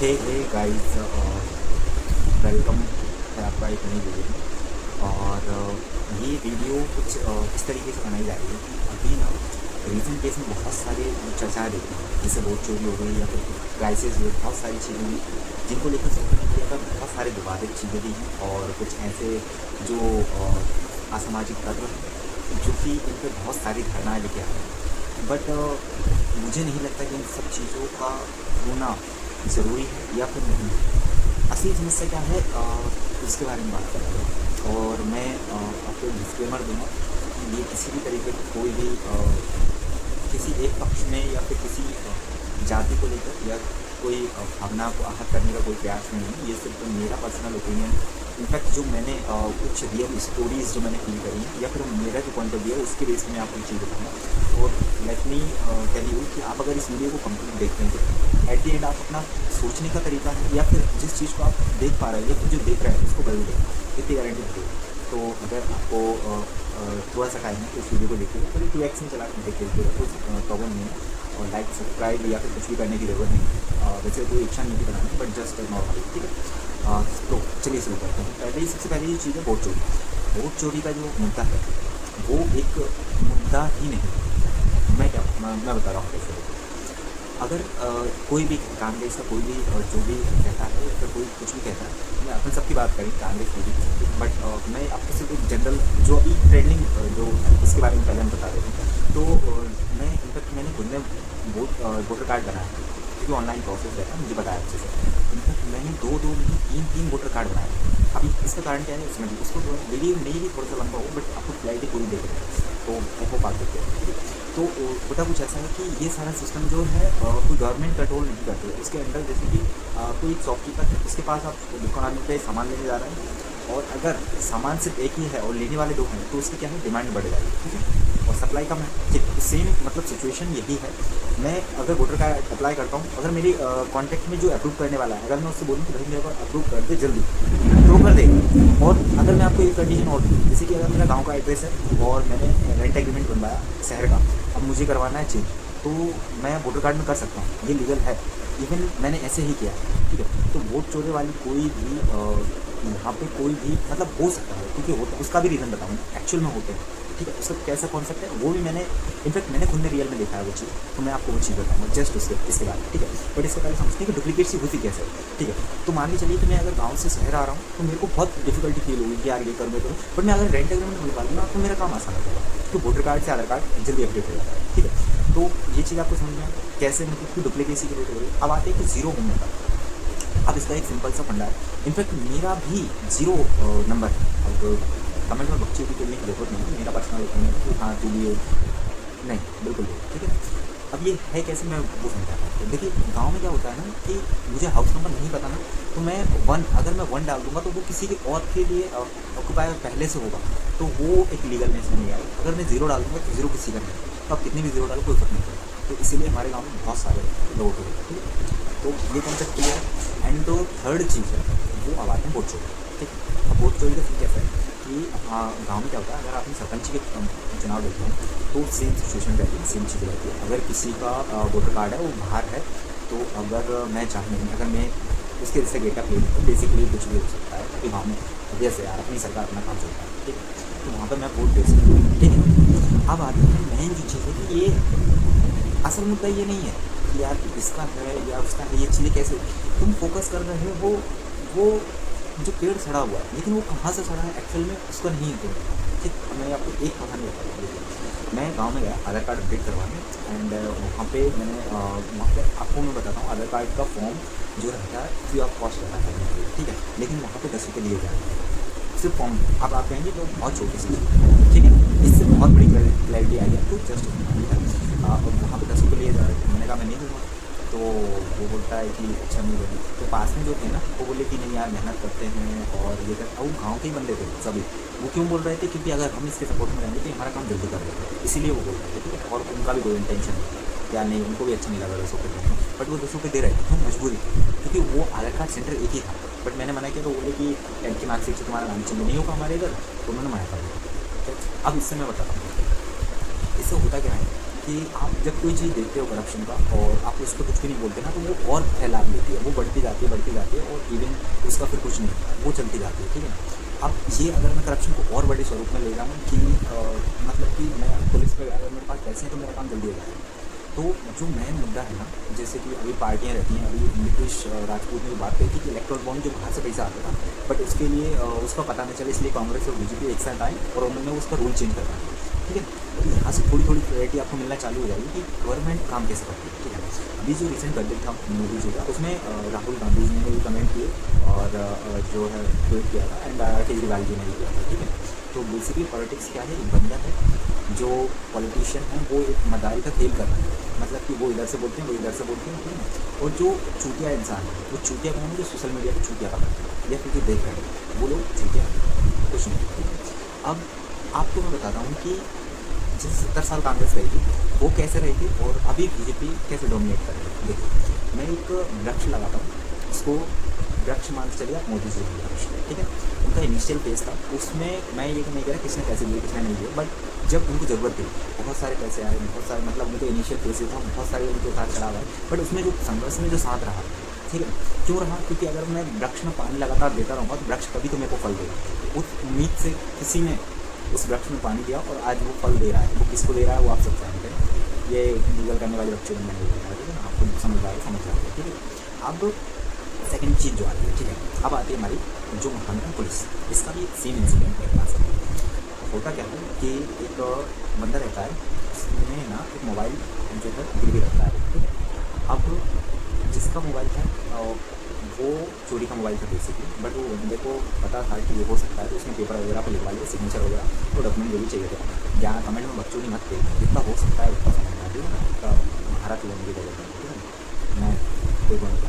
Hey guys, welcome है आपका एक नई वीडियो में। और ये वीडियो कुछ इस तरीके से बनाई जा रही है कि अभी ना रीसेंट केस में बहुत सारे चर्चाएँ देखते हैं, जैसे वोट चोरी हो गई या फिर क्राइसिस हुए, बहुत सारी चीज़ें हुई जिनको लेकर सोशल मीडिया पर बहुत सारे विवादित चीज़ें भी हैं और कुछ ऐसे जो असामाजिक तत्व हैं जो कि इन पर बहुत सारी धारणाएँ लेके आ रहे हैं। बट मुझे नहीं लगता कि इन सब चीज़ों का होना ज़रूरी है या फिर नहीं। असली समस्या क्या है, उसके बारे में बात कर रहा हूँ। और मैं आपको डिस्क्लेमर दूंगा कि ये किसी भी तरीके का कोई भी किसी एक पक्ष में या फिर किसी जाति को लेकर या कोई भावना को आहत करने का कोई प्रयास नहीं है। ये सिर्फ मेरा पर्सनल ओपिनियन। इनफैक्ट जो मैंने कुछ रियल स्टोरीज़ जो मैंने फील करी हैं या फिर मेरा जो पॉइंट ऑफ व्यू है उसके बेस में आपको ये चीज़ बताऊँगा। और लेट मी टेल यू कि आप अगर इस वीडियो को कंप्लीट देखते हैं तो एट द एंड आप अपना सोचने का तरीका है या फिर जिस चीज़ को आप देख पा रहे हैं या फिर जो देख रहे हैं उसको बदल दें, इतनी गारंटी दे। तो अगर आपको थोड़ा सा टाइम है तो इस वीडियो को देखिएगा, कभी 2x में चला के देख लीजिएगा, कोई प्रॉब्लम नहीं है। और लाइक सब्सक्राइब या फिर कुछ भी करने की ज़रूरत नहीं। वैसे कोई इच्छा नहीं थी बनाने, बट जस्ट नॉर्मली, ठीक है। तो चलिए शुरू करते हैं। पहले ही सबसे पहले ये चीज़ है वोट चोरी। वोट चोरी का जो मुद्दा है वो एक मुद्दा ही नहीं। मैं बता रहा हूँ कैसे। अगर कोई भी कांग्रेस का कोई भी जो भी कहता है या फिर कोई कुछ भी कहता है, मैं अपन सबकी बात करें, कांग्रेस की भी, बट मैं आपको सिर्फ एक जनरल जो अभी ट्रेंडिंग जो इसके बारे में पहले हम बता रहे थे। तो मैं इनफैक्ट मैंने खुद में वोटर कार्ड बनाया क्योंकि ऑनलाइन प्रोसेस रहता है, मुझे बताया अच्छे से। इनफैक्ट मैंने दो नहीं तीन वोटर कार्ड बनाए। अभी इसका कारण क्या है उसमें भी उसको वीडियो नहीं भी थोड़ा सा लंबा हो, बट आपको क्लैरिटी पूरी देख रहे हैं तो आपको बात करते हैं, ठीक है। तो होता कुछ ऐसा है कि ये सारा सिस्टम जो है कोई गवर्नमेंट कंट्रोल नहीं करती है। इसके अंदर जैसे कि कोई शॉपकीपर है, उसके पास आप दुकान पे सामान लेने जा रहे हैं और अगर सामान सिर्फ एक ही है और लेने वाले दो हैं तो उसकी क्या है, डिमांड बढ़ जाएगी, ठीक है, और सप्लाई कम है, ठीक। सेम मतलब सिचुएशन यही है। मैं अगर वोटर कार्ड अप्लाई करता हूँ, अगर मेरी कॉन्टैक्ट में जो अप्रूव करने वाला है, अगर मैं उससे बोलूँ कि भाई मेरे को अप्रूव कर दे जल्दी, तो कर देगा। और अगर मैं आपको एक कंडीशन और दूँ, जैसे कि अगर मेरा गाँव का एड्रेस है और मैंने रेंट एग्रीमेंट बनवाया शहर का, अब मुझे करवाना है चेंज, तो मैं वोटर कार्ड में कर सकता हूँ, ये लीगल है। इवन मैंने ऐसे ही किया, ठीक है। तो वोट चोरी वाली कोई भी यहाँ पे कोई भी मतलब हो सकता है, क्योंकि होता है, उसका भी रीज़न बताऊँगा एक्चुअल में होते हैं, ठीक है। उसका कैसा कॉन्सेप्ट है वो भी मैंने इनफैक्ट मैंने खुद ने रियल में देखा है वो चीज़, तो मैं आपको वो चीज़ बताऊँगा जस्ट इसके बाद, ठीक है। बट इससे पहले समझते हैं कि डुप्लीकेट सी होती कैसे, ठीक है। तो मान के चलिए कि मैं अगर गाँव से शहर आ रहा हूँ तो मेरे को बहुत डिफिकल्टी फील होगी कि यार ये करूँ, बट मैं अगर रेंट एग्रीमेंट बनवा लूँगा तो मेरा काम आसान हो जाएगा, तो वोटर कार्ड से आधार कार्ड जल्दी अपडेट हो जाता है, ठीक है। तो ये चीज़ आपको समझ में आए कैसे मतलब कि डुप्लीकेसी की रेट हो रही है। अब आते हैं कि जीरो होने का। अब इसका एक सिंपल सा फंडा है। इनफैक्ट मेरा भी जीरो नंबर है। अब कमेंट में बच्चे की करने की जरूरत नहीं है, मेरा पर्सनल ओपिनियन है कि हाँ तू भी नहीं, बिल्कुल नहीं, ठीक है। अब ये है कैसे, मैं वो समझाता हूँ। देखिए गांव में क्या होता है ना कि मुझे हाउस नंबर नहीं पता ना, तो मैं अगर मैं 1 डाल दूंगा तो वो किसी के और के लिए ऑक्यूपायर पहले से होगा, तो वो एक लीगलनेस में नहीं आएगा। अगर मैं 0 डाल दूंगा तो 0 किसी का नहीं, तो आप कितनी भी 0 डालो कोई फर्क नहीं पड़ेगा। तो इसीलिए हमारे गाँव में बहुत सारे लोग होते हैं, ठीक है। तो ये कॉन्सेप्ट क्लियर है। एंड जो थर्ड चीज़ है वो अब आते हैं वोट चोरी, ठीक है। अब वोट चोरी का सीन कैसा है कि गाँव में क्या होता है, अगर आपने सरपंच के चुनाव देखे हैं तो सेम सिचुएशन रहती है, सेम चीज़ रहती है। अगर किसी का वोटर कार्ड है वो बाहर है, तो अगर मैं चाहूँ, अगर मैं उसके जैसे गेटअप ले लूँ तो बेसिकली कुछ भी हो सकता है, क्योंकि गाँव में जैसे यार अपनी सरकार अपना काम चलता है, ठीक है। तो वहाँ पर मैं वोट दे सकता हूँ, ठीक है। अब आती है मेन जो चीज़ है कि ये असल मुद्दा ये नहीं है कि यार इसका है या उसका है, ये चीज़ें कैसे तुम फोकस कर रहे हो। वो जो पेड़ सड़ा हुआ है, लेकिन वो कहाँ से सड़ा है एक्चुअल में उसका नहीं है तुम्हें, ठीक। मैं आपको एक कहानी बताता हूँ। मैं गांव में गया आधार कार्ड अपडेट करवाने, एंड वहाँ पे मैंने वहाँ पे आपको मैं बताता हूँ, आधार कार्ड का फॉर्म जो रहता है फ्री ऑफ कॉस्ट रहता है, ठीक है। लेकिन वहाँ पे 10 रुपये दिए जा रहे हैं सिर्फ फॉर्म। अब आप कहेंगे तो बहुत छोटी सी चीज़, ठीक है, इससे बहुत बड़ी क्लैरिटी आई है। तो जस्ट वहाँ पे 10 रुपये लिए जा रहे थे, मैंने कहा मैं नहीं दूँगा। तो वो बोलता है कि अच्छा नहीं बनी। तो पास में जो थे ना वो बोले कि नहीं यार मेहनत करते हैं और ये कर, वो गाँव के ही बंदे थे सभी। वो क्यों बोल रहे थे, क्योंकि अगर हम इसके सपोर्ट में रहेंगे तो हमारा काम जल्दी कर देते, इसीलिए वो बोल रहे थे, ठीक है। और उनका भी कोई इंटेंशन नहीं या नहीं, उनको भी अच्छा नहीं लगा 10 रुपये देने, बट वो 10 रुपये दे रहे थे, क्यों, मजबूरी, क्योंकि वो आधार कार्ड सेंटर एक ही था। बट मैंने मना किया तो बोले कि 10 की मार्कशीट से तुम्हारा नाम चेंज नहीं होगा हमारे इधर, तो उन्होंने मना कर दिया। अब इससे मैं बताता हूँ इससे होता क्या है कि आप जब कोई चीज़ देखते हो करप्शन का और आप उस पर कुछ भी नहीं बोलते ना, तो वो और फैलाव लेती है, वो बढ़ती जाती है और इवन उसका फिर कुछ नहीं होता, वो चलती जाती है, ठीक है। अब ये अगर मैं करप्शन को और बड़े स्वरूप में ले जाऊँ कि मतलब कि मैं पुलिस पे अगर मेरे पास पैसे हैं तो मेरा काम जल्दी हो जाएगा। तो जो मेन मुद्दा है ना, जैसे कि अभी पार्टियां रहती हैं, अभी नीतीश राजपूत ने भी बात कही थी कि इलेक्ट्रल बॉन्ड जो बाहर से पैसा आता था, बट उसके लिए उसका पता नहीं चले, इसलिए कांग्रेस और बीजेपी एक साथ आए और उन्होंने उसका रूल चेंज करवा दिया, ठीक है। तो यहाँ से थोड़ी थोड़ी क्लैरिटी आपको मिलना चालू हो जाएगी कि गवर्नमेंट काम कैसे करती है, ठीक है। अभी जो रिसेंट बजट था मोदी जी का, उसमें राहुल गांधी जी ने भी कमेंट किए और जो है ट्वीट किया था, एंड केजरीवाल जी ने भी किया था, ठीक है। तो बेसिकली पॉलिटिक्स क्या है, एक बंदा है जो पॉलिटिशियन है, वो एक मदारी का खेल कर रहा है, मतलब कि वो इधर से बोलते हैं, वो इधर से बोलते हैं, ठीक है। और जो चूतिया इंसान है, वो चूतिया कौन है, जो सोशल मीडिया पर चूतिया का करता है या फिर जो देख रहे हैं वो लोग चूतिया कुछ नहीं, ठीक है। अब आपको मैं बताता हूँ कि जैसे 70 साल कांग्रेस रही थी, वो कैसे रही थी और अभी बीजेपी कैसे डोमिनेट कर रही है। देखिए, मैं एक वृक्ष लगाता हूँ, उसको वृक्ष मान के चलिए आप, मोदी जी के वृक्ष, ठीक है। उनका इनिशियल फेज था, उसमें मैं ये नहीं कह रहा किसने पैसे दिए किसने नहीं दिए, बट जब उनको ज़रूरत थी बहुत सारे पैसे आए, बहुत सारे, मतलब उनके इनिशियल फेज था, बहुत सारे उनके उतार चढ़ाव आए, बट उसमें जो संघर्ष में जो साथ रहा, ठीक है। क्यों रहा, क्योंकि अगर मैं वृक्ष में पानी लगातार देता रहूँगा तो वृक्ष कभी तो मेरे को फल देगा। उस उम्मीद से किसी ने उस वृक्ष में पानी दिया और आज वो फल दे रहा है। वो किसको दे रहा है वो आप सब जानते हैं, ये गूगल करने वाले बच्चे ने नहीं बोला, ठीक है ना, आपको समझ आ रहा है, ठीक है। अब सेकंड चीज़ जो आती है, ठीक है, अब आती है हमारी जो महानगर पुलिस, इसका भी सेम इंसिडेंट मेरे पास है। होता क्या है कि एक बंदा रहता है, उसने ना एक मोबाइल जो है गिरवी रखता है, ठीक है। अब जिसका मोबाइल था वो चोरी का मोबाइल था बेसिकली, बट वो बंदे को पता था कि ये हो सकता है, तो उसने पेपर वगैरह पर लिखवा लिया, सिग्नेचर वगैरह, तो डॉक्यूमेंट जो भी चाहिए थे। जहाँ कमेंट में बच्चों की मत थे, जितना हो सकता है उतना समझना, ठीक है ना, उसका महारत लेने की जरूरत है, ठीक है। मैं कोई को नहीं।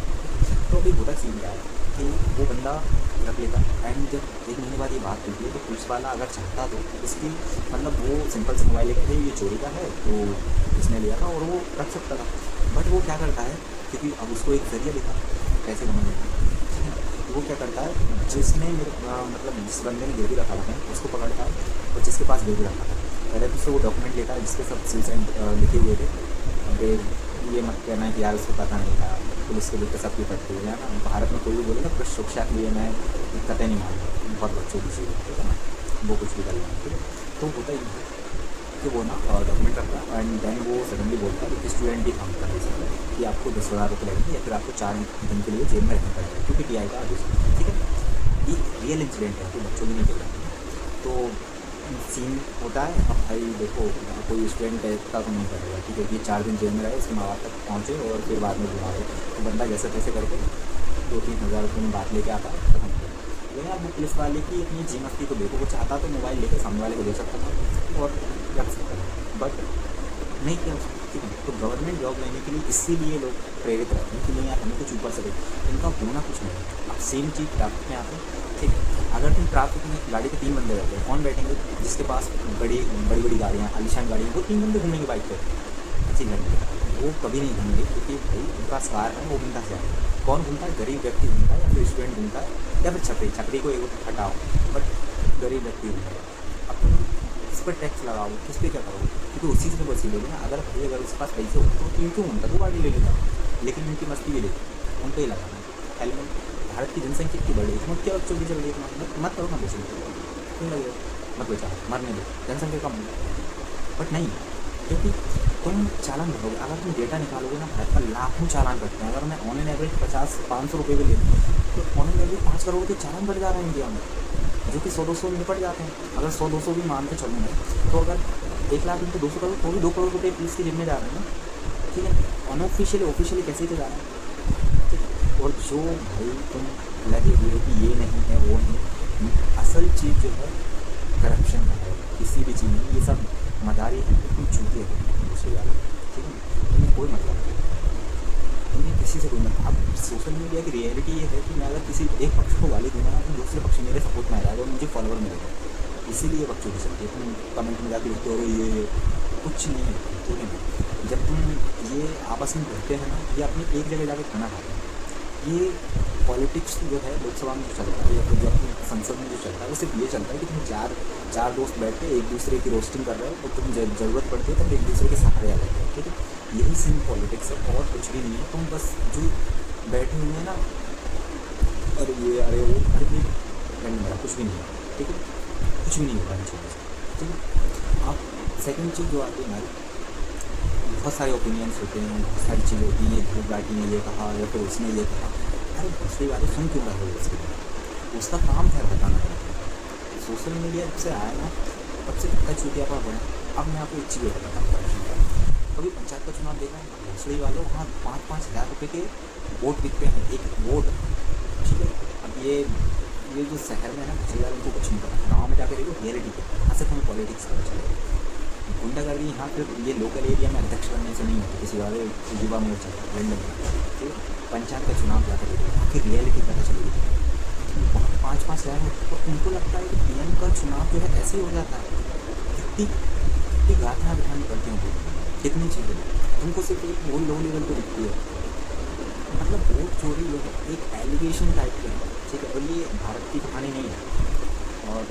तो अभी होता सीन क्या है कि वो बंदा रख लेता, एंड जब 1 महीने बाद ये बात होती है तो पुलिस वाला अगर चाहता तो इसकी, मतलब वो सिंपल से मोबाइल लेके ये चोरी का है तो इसने लिया था और वो रख सकता था, बट वो क्या करता है, क्योंकि अब उसको एक जरिया दिखा पैसे कमाने का, तो वो क्या करता है, जिसने मतलब जिस बंदे ने गिरवी रखा था उसको पकड़ता है, और जिसके पास गिरवी रखा था पहले तो उससे वो डॉक्यूमेंट लेता है जिसके सब सील्स लिखे हुए थे। अब ये मत कहना है कि यार उसको पता नहीं था, पुलिस के लिए सबकी पड़ती है ना, भारत में कोई भी बोले ना पुलिस सुरक्षा के लिए मैं दिक्कतें नहीं मानता, बहुत बच्चों की चीज़, ठीक है ना, वो कुछ भी कर लेना, ठीक है। तो होता ही है कि वो ना डॉक्यूमेंट रखता है, एंड देन वो सडनली बोलता है कि स्टूडेंट भी काम कर सकता है कि आपको 10,000 रुपये लगेंगे या फिर आपको 4 दिन के लिए जेल में रहना पड़ेगा, क्योंकि टीआई का आदेश है, ठीक है। ये रियल इंसिडेंट है, कोई बच्चों की नहीं बोल रहा है। तो सीन होता है, अब भाई देखो कोई स्टूडेंट ऐसा तो नहीं करेगा, ठीक है, कि 4 दिन जेल में रहे, उसके माँ बाप तक पहुँचे और फिर बाद में बुला रहे, तो बंदा जैसे तैसे करके 2-3 हज़ार रुपये में बात लेके आता है, खत्म किया। लेकिन अब पुलिस वाले की अपनी जी मस्ती को देखो, वो चाहता तो मोबाइल लेकर सामने वाले को दे सकता था और रख सकता था, बट नहीं किया उसने, ठीक है। तो गवर्नमेंट जॉब लेने के लिए इसीलिए लोग प्रेरित रहते हैं कि नहीं यार हमें कुछ ऊपर से दे, इनका होना कुछ नहीं है। अब सेम चीज़ ट्रैफिक में आते हैं, ठीक है, अगर तुम ट्रैफिक में गाड़ी के 3 बंदे रहते हैं, कौन बैठेंगे, जिसके पास बड़ी बड़ी गाड़ियाँ, आलीशान गाड़ियाँ, वो 3 बंदे घूमेंगे बाइक पर, अच्छी घूमेंगे, वो कभी नहीं घूमेंगे, क्योंकि भाई उनका कार है, वो बिंदा से आए। कौन घूमता है, गरीब व्यक्ति घूमता है, या फिर स्टूडेंट घूमता है, या फिर छपरी को एक हटाओ, बट गरीब व्यक्ति घूमता है। अब तुम किस पर टैक्स लगाओ, किस पर क्या करोगे, क्योंकि उसी से वसीले ना, अगर भाई अगर उसके पास पैसे हो तो क्यों घूमता, तो गाड़ी ले लेता, लेकिन उनकी मस्ती भी लेती, उनको ही लगाना हेलमेट। भारत की जनसंख्या कितनी बढ़ रही है, क्या बच्चों की चल रही है, मत करो ना बच्चों क्यों लगेगा, मत बचाओ, मरने दो, जनसंख्या कम हो, बट नहीं, क्योंकि तुम चालान भरोगे। अगर तुम डेटा निकालोगे ना, भारत का लाखों चालान कटते हैं। अगर मैं ऑन एन एवरेज 50-500 रुपये भी लेती हूँ तो ऑन एन एवरेज 5 करोड़ के चालान बढ़ जा रहे हैं इंडिया में, जो कि 100-200 में निपट जाते हैं। अगर 100-200 भी मान के चलूँगा तो अगर 1 लाख इनके 200 करोड़, तो भी 2 करोड़ रुपये पुलिस की जेब में जा रहे हैं ना, ठीक है। अनऑफिशियली ऑफिशियली कैसे तो जा रहे हैं, ठीक है। और जो भाई तुम लगे हुए कि ये नहीं है वो नहीं, असल चीज़ जो है करप्शन का है किसी भी चीज़ में, ये सब मदारी है, तुम चूते हो दूसरे वाले, ठीक है। तुम्हें कोई मतलब नहीं, तुम्हें किसी से कोई मतलब। अब सोशल मीडिया की रियलिटी ये है कि मैं अगर किसी एक पक्ष को गाली दूंगा तो दूसरे पक्ष मेरे सपोर्ट में आ जाएगा और मुझे फॉलोवर मिलेगा, इसीलिए बच्चों की चलती है। तुम कमेंट में जाके लिखते हो ये कुछ नहीं है, ठीक है। जब तुम ये आपस में कहते हैं ना, ये अपनी एक जगह जाके खाना खाते हैं, ये पॉलिटिक्स जो है लोकसभा में जो चलता है या फिर जो अपनी संसद में जो चलता है वो सिर्फ ये चलता है कि तुम चार दोस्त बैठ के एक दूसरे की रोस्टिंग कर रहे हो और तुम ज़रूरत पड़ती है तब एक दूसरे के सहारे आ जाते हो, ठीक है। यही सेम पॉलिटिक्स है और कुछ भी नहीं है। तुम बस जो बैठे हुए हैं ना, अरे ये अरे वो अरे भी मेरा कुछ भी नहीं है, ठीक है, कुछ भी नहीं होगा इन चीज़ों से, ठीक है। अब सेकेंड चीज़ जो आती है हमारी, बहुत सारे ओपिनियंस होते हैं, बहुत सारी चीज़ें होती हैं, धूप बाटी ने ये कहा या फिर उसने ये कहा। अरे दूसरी बातें सुन क्यों रहे हो उसके लिए? उसका काम है बताना है। सोशल मीडिया जब से आया ना तब से कितना चूतिया पा बना। अब मैं आपको एक चीज़ बताता हूँ, कभी पंचायत का चुनाव देखा है? भोसड़ी वालों वहाँ 5-5 हज़ार रुपये के वोट बिकते हैं, एक वोट, ठीक है। अब ये जो शहर में है ना भोसड़ी वालों को कुछ नहीं पता, गाँव में जाकर देखो रियलिटी है, यहाँ से तुम्हें पॉलिटिक्स पता चलेगा। गुंडागर्दी यहाँ फिर ये लोकल एरिया में अध्यक्ष बनने से नहीं होती, किसी वाले युवा मोर्चा लंडन में, ठीक है। पंचायत का चुनाव जाकर देखो, वहाँ की रियलिटी पता चलेगी। वहाँ 5-5 हज़ार तो उनको लगता है कि पीएम का चुनाव जो है ऐसे ही हो जाता है। कितनी गाथाएँ बिठानी पड़ती हैं, कितनी चीज़ें तुमको सिर्फ एक वो लो लेवल पर दिखती है। मतलब वोट चोरी जो है एक एलिगेशन टाइप के है, ठीक है। और ये भारत की कहानी नहीं है। और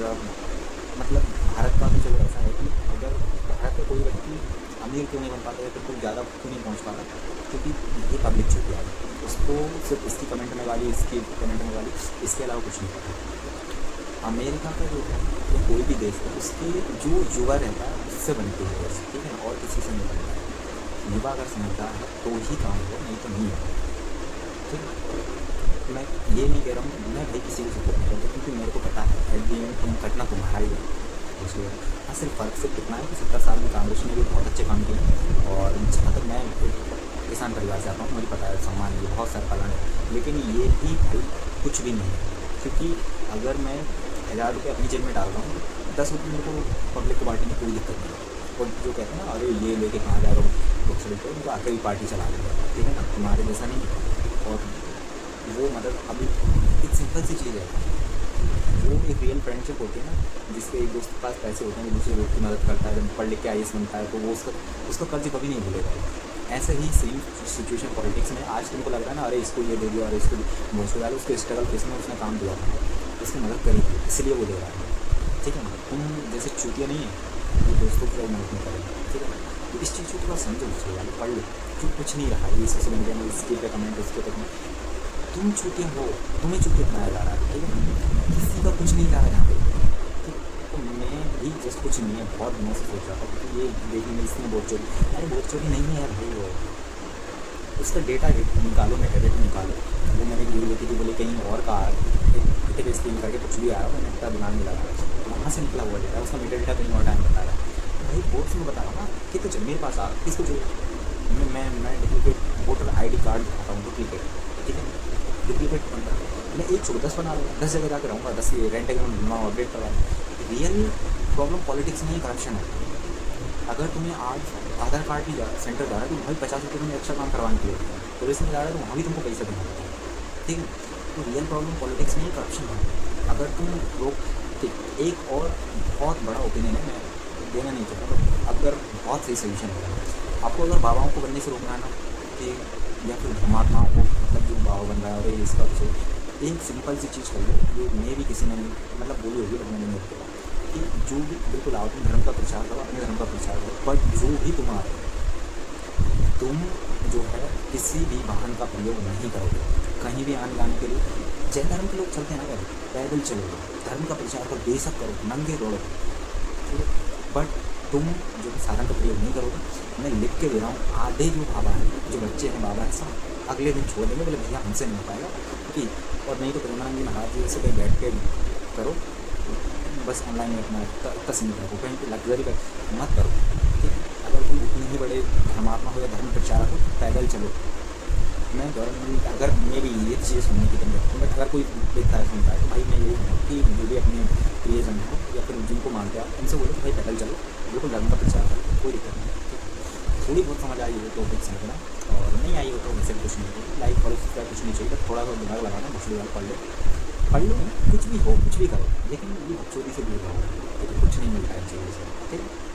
मतलब भारत का तो चलो ऐसा है कि अगर भारत का कोई व्यक्ति अमीर क्यों नहीं बन पाता है तो कोई ज़्यादा क्यों नहीं पहुंच पाता, क्योंकि ये पब्लिक चुकी है, उसको सिर्फ इसकी कमेंट में वाली, इसकी कमेंट में वाली, इसके अलावा कुछ नहीं पता। अमेरिका का जो है या कोई भी देश है उसकी जो युवा रहता है उससे बनती है देश, ठीक है, और किसी से नहीं बनता है। युवा अगर समझदार है तो ही काम हो, नहीं तो नहीं है, ठीक है। मैं ये नहीं कह रहा हूँ मैं भाई किसी को सपोर्ट नहीं करता, क्योंकि मेरे को पता है एट दी एंड तुम कटना तुम्हारा ही है। इसलिए हाँ सिर्फ फ़र्क सिर्फ इतना है कि 70 साल में कांग्रेस ने भी बहुत अच्छे काम किए। और जहाँ तक मैं किसान परिवार से आता हूँ, मुझे पता है सम्मान ये बहुत सारे फलन है, लेकिन ये भी भाई कुछ भी नहीं है। क्योंकि अगर मैं 1000 रुपये अपनी जेब में डाल रहा हूँ, 10 रुपये मेरे को पब्लिक को बांटने में कोई दिक्कत नहीं है। और जो कहते हैं ना अरे ये लेके कहाँ जा रहा हूँ लोकसभा को, उनको आके भी पार्टी चला देगा, ठीक है ना, तुम्हारे जैसा नहीं। और वो मतलब अभी एक सिंपल सी चीज़ है, वो एक रियल फ्रेंडशिप होती है ना, जिसके एक दोस्त के पास पैसे होते हैं, दूसरे दोस्त की मदद करता है, जब पढ़ लिख के IAS बनता है तो वो उसका कर्ज कभी नहीं भूलेगा। ऐसे ही सेम सिचुएशन पॉलिटिक्स में आज तुमको लग रहा है ना, अरे इसको ये दे दिया और इसको भोसड़ी वाले उसके स्ट्रगल फेस में उसने काम दिया था, उसकी मदद करी थी, इसलिए वो दे रहा है, ठीक है ना। तुम जैसे चूतिया नहीं है वो दोस्तों की मदद नहीं करेगी, ठीक है। तो इस चीज़ को थोड़ा समझो, भोसड़ी वाले पढ़ लो, क्यों कुछ नहीं रहा ये सोशल मीडिया में इसके पे कमेंट उसके पे कमेंट। तुम चूतिया हो, तुम्हें चूतिया बनाया जा रहा है, ठीक है, किसी का कुछ नहीं जा रहा है यहाँ पे, ठीक। तो मैं भी जस्ट कुछ नहीं है, बहुत दिनों से सोच रहा था कि ये देखिए इसमें वोट चोरी, अरे वोट चोरी नहीं है भाई, वो उसका डेटा निकालो, मेटाडेटा निकालो। वो मैंने वीडियो देखी थी, बोले कहीं और का इतने पे स्क्रीन करके कुछ भी आया, मैंने इतना दिमाग में लगा, वहाँ से निकला हुआ डेटा, उसका मेटाडेटा कहीं और टाइम बता रहा है। तो भाई वोट्स में बता रहा हूँ ना कि तो जब मेरे पास आ किसको चाहिए, मैं डुप्लीकेट वोटर ID कार्ड दिखाता हूँ, डुप्लीकेट, ठीक है, डुप्लीकेट बनता है। मैं एक छोड़ 10 बना लूँगा, 10 जगह जाकर रहूँगा, 10 रेंट अकाउंट बनवाऊँ, अपडेट करवाऊँ। रियल प्रॉब्लम पॉलिटिक्स नहीं, करप्शन है। अगर तुम्हें आज आधार कार्ड भी सेंटर जा रहा है तो भाई 50 रुपये तुम्हें एक्स्ट्रा काम करवाने के लिए, पुलिस में जा रहा है तो वहाँ भी तुमको पैसा देना पड़ता है, ठीक है। तो रियल प्रॉब्लम पॉलिटिक्स में ही करप्शन है। अगर तुम लोग, ठीक, एक और बहुत बड़ा ओपिनियन है, मैं देना नहीं चाहता, तो अगर बहुत सही सोल्यूशन होगा आपको, अगर बाबाओं को बनने से रोकना है ना, कि या फिर धर्मात्माओं को, मतलब जो बाबा बन रहा है और इसका कुछ एक सिंपल सी चीज़ कर लो, जो मैं भी किसी ने मतलब बोली होगी, लेकिन मैंने नहीं कि जो भी बिल्कुल आओ तुम धर्म का प्रचार करो, अपने धर्म का प्रचार करो, बट जो भी तुम आ रहे हो, तुम जो है किसी भी वाहन का प्रयोग नहीं करोगे कहीं भी आने जाने के लिए। जैन धर्म के लोग चलते हैं ना, पैदल चलोगे, धर्म का प्रचार करो, बेशक करो, नंगे दौड़ो, ठीक है, बट तुम जो है साधन का प्रयोग नहीं करोगे। मैं लिख के दे रहा हूँ, आधे जो बाबा हैं, जो बच्चे हैं बाबा हैं, सब अगले दिन छोड़ देंगे, बोले भैया हमसे नहीं हो पाएगा, ठीक। और नहीं तो प्रेमानंद जी महाराज जी से कहीं बैठ के करो, बस ऑनलाइन में अपना तस्वीर रखो, कहीं पर लग्जरी का मत करो, ठीक। अगर तुम उतने ही बड़े धर्मात्मा हो या धर्म प्रचारक हो, पैदल चलो। मैं गवर्नमेंट अगर मेरी ये चीज़ें सुनने की कमी है, बट अगर कोई देखता है सुनता है तो भाई मैं यही हूँ कि जो भी अपने प्रियजन हो या फिर जिनको मानते हैं उनसे बोलो कि भाई पैदल चलो, बिल्कुल धर्म का प्रचार करो, कोई दिक्कत नहीं, ठीक। थोड़ी बहुत समझ आई हो तो कुछ समझना, और नहीं आई हो तो वैसे कुछ नहीं हो, लाइक फॉलो सब्सक्राइब कुछ नहीं चाहिए, थोड़ा सा दिमाग लगाना, भोसड़ी वाला पढ़ लो, कुछ भी हो, कुछ भी करो, लेकिन ये बकचोदी से दूर रहो, तो कुछ नहीं मिलता है चीज़ों से, ठीक है।